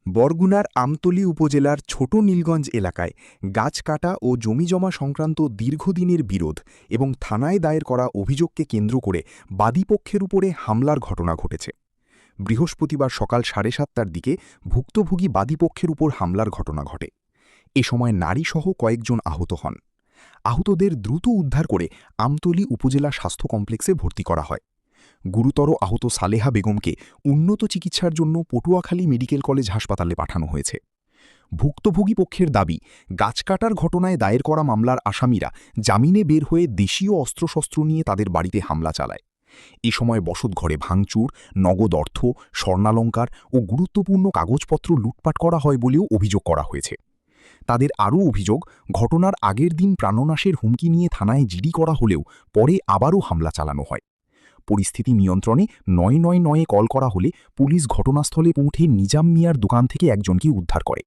বরগুনার আমতলী উপজেলার ছোট নীলগঞ্জ এলাকায় গাছ কাটা ও জমিজমা সংক্রান্ত দীর্ঘদিনের বিরোধ এবং থানায় দায়ের করা অভিযোগকে কেন্দ্র করে বাদীপক্ষের উপরে হামলার ঘটনা ঘটেছে। বৃহস্পতিবার সকাল 7:30টার দিকে ভুক্তভোগী বাদীপক্ষের উপর হামলার ঘটনা ঘটে। এ সময় নারীসহ কয়েকজন আহত হন। আহতদের দ্রুত উদ্ধার করে আমতলী উপজেলা স্বাস্থ্য কমপ্লেক্সে ভর্তি করা হয়। গুরুতর আহত সালেহা বেগমকে উন্নত চিকিৎসার জন্য পটুয়াখালী মেডিকেল কলেজ হাসপাতালে পাঠানো হয়েছে। ভুক্তভোগী পক্ষের দাবি, গাছ কাটার ঘটনায় দায়ের করা মামলার আসামিরা জামিনে বের হয়ে দেশীয় অস্ত্রশস্ত্র নিয়ে তাদের বাড়িতে হামলা চালায়। এ সময় বসতঘরে ভাঙচুর, নগদ অর্থ, স্বর্ণালংকার ও গুরুত্বপূর্ণ কাগজপত্র লুটপাট করা হয় বলেও অভিযোগ করা হয়েছে। তাদের আরও অভিযোগ, ঘটনার আগের দিন প্রাণনাশের হুমকি নিয়ে থানায় জিডি করা হলেও পরে আবারও হামলা চালানো হয়। পরিস্থিতি নিয়ন্ত্রণে ৯৯৯-এ কল করা হলে পুলিশ ঘটনাস্থলে পৌঁছে নিজাম মিয়ার দোকান থেকে একজনকে উদ্ধার করে।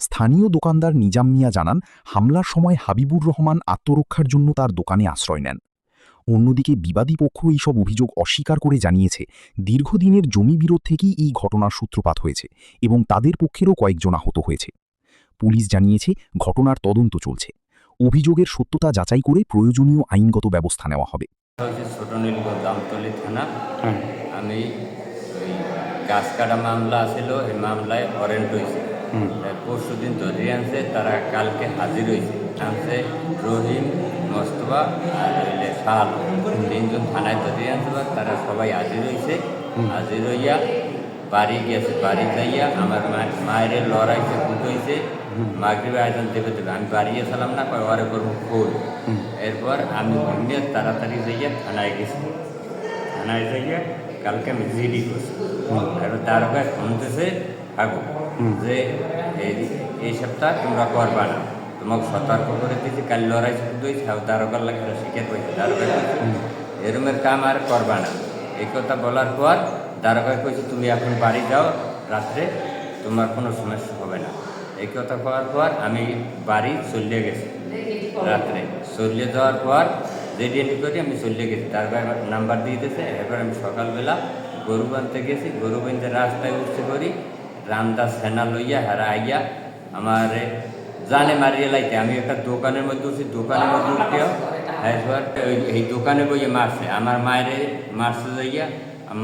স্থানীয় দোকানদার নিজাম মিয়া জানান, হামলার সময় হাবিবুর রহমান আত্মরক্ষার জন্য তার দোকানে আশ্রয় নেন। অন্যদিকে বিবাদী পক্ষ এইসব অভিযোগ অস্বীকার করে জানিয়েছে, দীর্ঘদিনের জমি বিরোধ থেকেই এই ঘটনার সূত্রপাত হয়েছে এবং তাদের পক্ষেরও কয়েকজন আহত হয়েছে। পুলিশ জানিয়েছে, ঘটনার তদন্ত চলছে। অভিযোগের সত্যতা যাচাই করে প্রয়োজনীয় আইনগত ব্যবস্থা নেওয়া হবে। ছোট নীলগঞ্জ আমতলী থানা। আমি ওই গাছ কাটা মামলা ছিল, এই মামলায় ওয়ারেন্ট হয়েছে। পরশু দিন ধরে আনছে, তারা কালকে হাজির হয়েছে। আনছে রহিম, মোস্তফা আর হইলে শাল, তিনজন থানায় ধরে আনছে। তারা সবাই হাজির হয়েছে। হাজির হইয়া বাড়ি গেছে। বাড়ি যাইয়া আমার মায়ের লড়াইছে, হয়েছে মাগরিবে আয়োজন দেবে দেবে। আমি বাড়ি গেছিলাম না, ওরে করবো খোঁজ। এরপর আমি ঘুমিয়ে তাড়াতাড়ি যাইয়া থানায় গেছি। থানায় যাইয়া কালকে আমি জিডি করছি। এবার তার কাছে শুনতেছে থাকো যে এই সপ্তাহ তোমরা করবা না, তোমাকে সতর্ক করে দিয়েছি। কাল লড়াই শুধু হয়েছে, দারোগার লাগে শিখে পাইছে। দারোগা এরমের কাম আর করবা না, এই কথা বলার পর দারোগা কইছে তুমি এখন বাড়ি যাও, রাত্রে তোমার কোনো সমস্যা হবে না। এই কথা করার পর আমি বাড়ি চলে গেছি। রাত্রে চলে যাওয়ার পর রেডি করে আমি চলে গেছি। তারপর নাম্বার দিয়ে দিয়েছে। এরপর আমি সকালবেলা গরু বানতে গেছি। গরু বানতে রাস্তায় উঠতে করি, রান্দা সেনা লইয়া হারা আইয়া আমার জানে মারিয়ে লাইতে। আমি একটা দোকানের মধ্যে উঠছি, দোকানের মধ্যে উঠতেও এরপর এই দোকানে বইয়ে মারছে। আমার মায়ের মারছে যাইয়া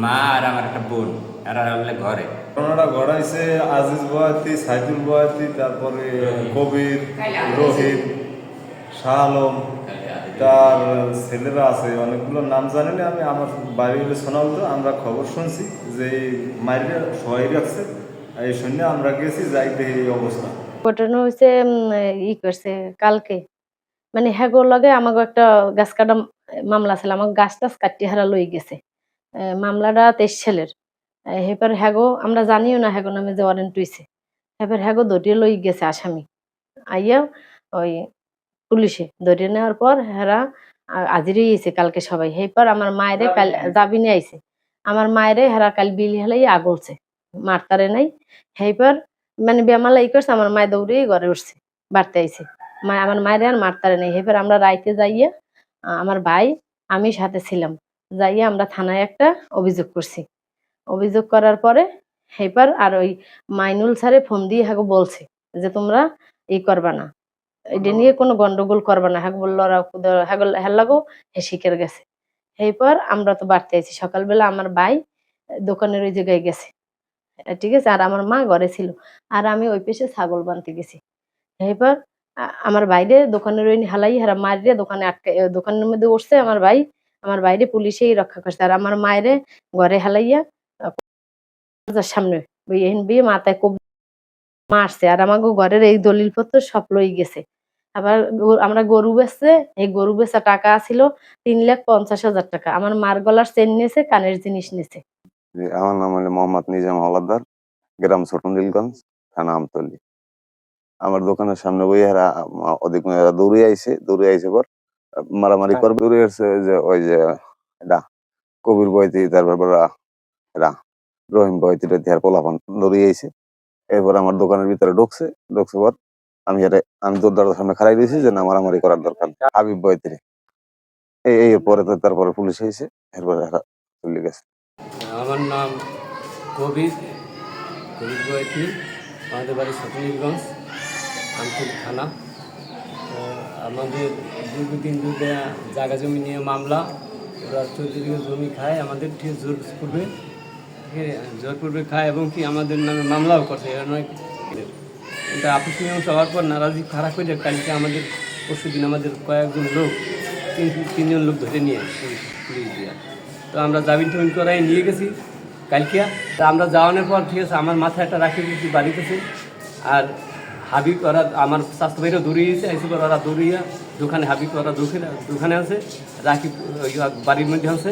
মা আর আমার একটা বোন, এরা হলে ঘরে। ঘটনাটা ঘটাইছে আজিজ বয়াতি, সাইদুল বয়াতি, তারপরে কবির, রহিম, শাহ আলম, তার ছেলেরা আছে। অনেকগুলো নাম জানি না আমি। আমার বাড়ি হলে শোনা হতো, আমরা খবর শুনছি যে মাইরে সবাই রাখছে। এই শুনে আমরা গেছি, যাইতে এই অবস্থা। ঘটনা হয়েছে করছে কালকে, মানে হ্যাগোর লগে আমাকে একটা গাছ কাটা মামলা ছিল। আমাকে গাছ টাছ কাটি হারা লই গেছে। মামলাটা 23 ছেলের। এবার হ্যাগো আমরা জানিও না হ্যাগো নামে যে ওয়ারেন্ট হইছে। এবার হ্যাগো ধরিয়ে লই গেছে আসামি আইয়া ওই পুলিশে ধরিয়ে নেওয়ার পর হেরা হাজিরই আইছে কালকে সবাই। এরপর আমার মায়েরে কাল দাবি নিয়ে আইছে। আমার মায়েরে হেরা কাল বিল হেলাই আগলছে, মারতারে নাই। এইবার মানে বেমালা করছে, আমার মায় দৌড়ে ঘরে উঠছে, বাড়তে আইছে। আমার মায়ের আর মারতারে নেই। এবার আমরা রাইতে যাইয়া আমার ভাই আমি সাথে ছিলাম, যাইয়া আমরা থানায় একটা অভিযোগ করছি। অভিযোগ করার পরে এবার আর ওই মাইনুল স্যারে ফোন দিয়ে হ্যাঁ বলছে যে তোমরা এই করবা না, এটা নিয়ে কোনো গন্ডগোল করবা না। হ্যাঁ বললো হ্যাঁ লাগো হে শিখের গেছে। এরপর আমরা তো বাড়তে আছি। সকালবেলা আমার ভাই দোকানের ওই জায়গায় গেছে, ঠিক আছে। আর আমার মা ঘরে ছিল, আর আমি ওই পেশে ছাগল বানতে গেছি। এবার আমার বাইরে দোকানের ওই হালাই হারা মায়ের দোকানে আটকে, দোকানের মধ্যে উঠছে আমার ভাই। আমার বাইরে পুলিশেই রক্ষা করছে। আর আমার মায়ের ঘরে হালাইয়া সামনে বিয়ে মাথায় কোপ মারছে। আর আমাকে ঘরের এই দলিলপত্র সব লই গেছে। আবার আমরা গরু বেচছে, এই গরু বেচা টাকা ছিল 3,50,000 টাকা। আমার মার গলার চেন নিয়েছে, কানের জিনিস নিয়েছে। আমার নাম হলো মোহাম্মদ নিজাম হলাদার, গ্রাম ছোট নীলগঞ্জ, থানা আমতলী। আমার দোকানের সামনে বই এরা অধিক দৌড়ে আইছে পর মারামারি করবে। দৌড়ে আসছে যে ওই যে এটা কবির বইতি, তারপর এরা রহিম বইতি আর পোলাপান দৌড়ে আইছে। এরপর আমার দোকানের ভিতরে ঢুকছে পর আমি তোর দরজার সামনে খাড়াই দিয়েছি যে না মারামারি করার দরকার হাবিব বইতিরে। এই পরে তো তারপরে পুলিশ এসে এরপরে এরা চলে গেছে। আমার নাম কবির, কবির বয়াতি, আমাদের বাড়ি ছোটনীলগঞ্জ, আমতলী থানা। আমাদের দীর্ঘদিন ধরে জায়গা জমি নিয়ে মামলা, ওরা 14 বিঘা জমি খায়, আমাদের ঠিক জোর পূর্বে খায় এবং কি আমাদের নামে মামলাও করছে। এটা আপস মীমাংসা হওয়ার পর নারাজি খারাপ করে কালকে আমাদের পরশুদিন আমাদের কয়েকজন লোক তিনজন লোক ধরে নিয়ে পুলিশ দিয়া, তো আমরা জামিন টামিন করাই নিয়ে গেছি কালকে। তা আমরা যাওয়ানোর পর ঠিক আছে, আমার মাথায় একটা রাখি দিচ্ছি বাড়িতেছে, আর হাবিব ওরা আমার স্বাস্থ্য ভাইরা দৌড়িয়েছে, এসে পর ওরা দৌড়িয়া দোকানে, হাবিব ওরা দোকানে আছে, রাখি বাড়ির মধ্যে আছে।